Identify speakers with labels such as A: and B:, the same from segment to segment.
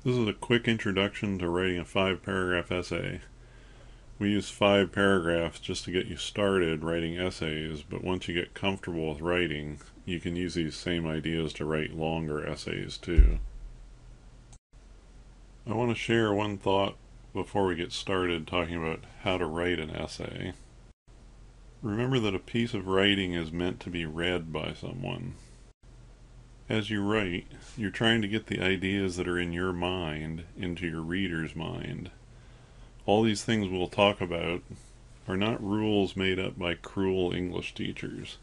A: This is a quick introduction to writing a 5-paragraph essay. We use 5 paragraphs just to get you started writing essays, but once you get comfortable with writing, you can use these same ideas to write longer essays too. I want to share one thought before we get started talking about how to write an essay. Remember that a piece of writing is meant to be read by someone. As you write, you're trying to get the ideas that are in your mind into your reader's mind. All these things we'll talk about are not rules made up by cruel English teachers.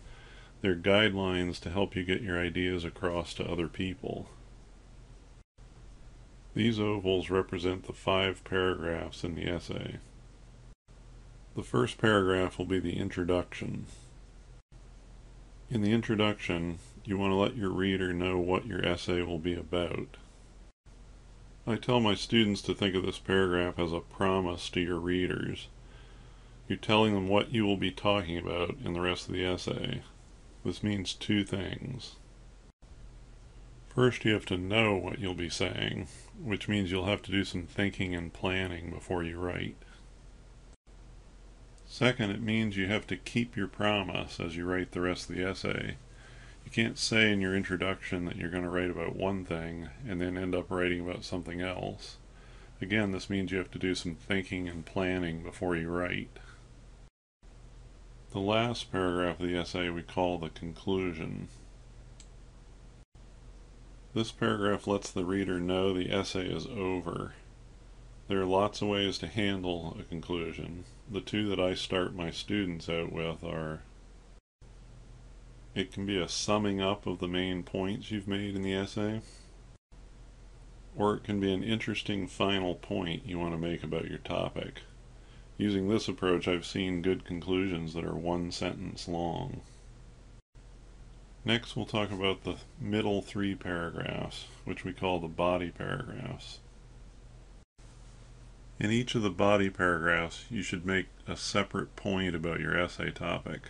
A: They're guidelines to help you get your ideas across to other people. These ovals represent the 5 paragraphs in the essay. The first paragraph will be the introduction. In the introduction, you want to let your reader know what your essay will be about. I tell my students to think of this paragraph as a promise to your readers. You're telling them what you will be talking about in the rest of the essay. This means 2 things. First, you have to know what you'll be saying, which means you'll have to do some thinking and planning before you write. Second, it means you have to keep your promise as you write the rest of the essay. You can't say in your introduction that you're going to write about one thing and then end up writing about something else. Again, this means you have to do some thinking and planning before you write. The last paragraph of the essay we call the conclusion. This paragraph lets the reader know the essay is over. There are lots of ways to handle a conclusion. The 2 that I start my students out with are: it can be a summing up of the main points you've made in the essay, or it can be an interesting final point you want to make about your topic. Using this approach, I've seen good conclusions that are 1 sentence long. Next, we'll talk about the middle 3 paragraphs, which we call the body paragraphs. In each of the body paragraphs, you should make a separate point about your essay topic.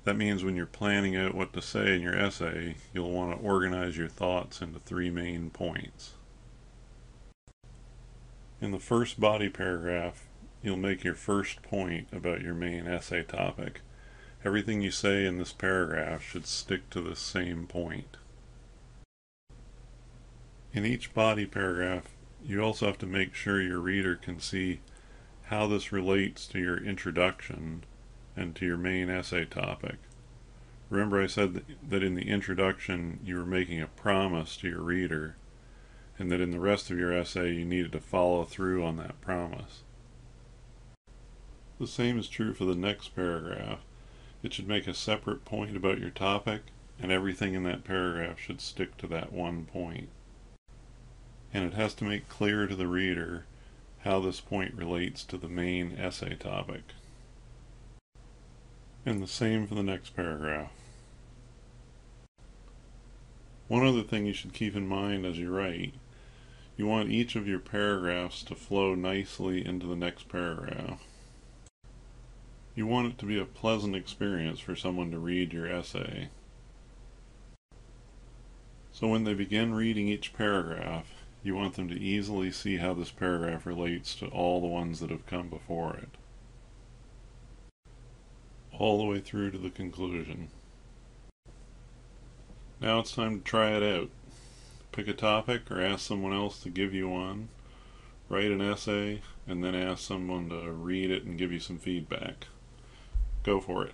A: That means when you're planning out what to say in your essay, you'll want to organize your thoughts into 3 main points. In the first body paragraph, you'll make your first point about your main essay topic. Everything you say in this paragraph should stick to the same point. In each body paragraph, you also have to make sure your reader can see how this relates to your introduction and to your main essay topic. Remember, I said that in the introduction you were making a promise to your reader, and that in the rest of your essay you needed to follow through on that promise. The same is true for the next paragraph. It should make a separate point about your topic, and everything in that paragraph should stick to that one point. And it has to make clear to the reader how this point relates to the main essay topic. And the same for the next paragraph. One other thing you should keep in mind as you write: you want each of your paragraphs to flow nicely into the next paragraph. You want it to be a pleasant experience for someone to read your essay. So when they begin reading each paragraph, you want them to easily see how this paragraph relates to all the ones that have come before it, all the way through to the conclusion. Now it's time to try it out. Pick a topic or ask someone else to give you one. Write an essay and then ask someone to read it and give you some feedback. Go for it.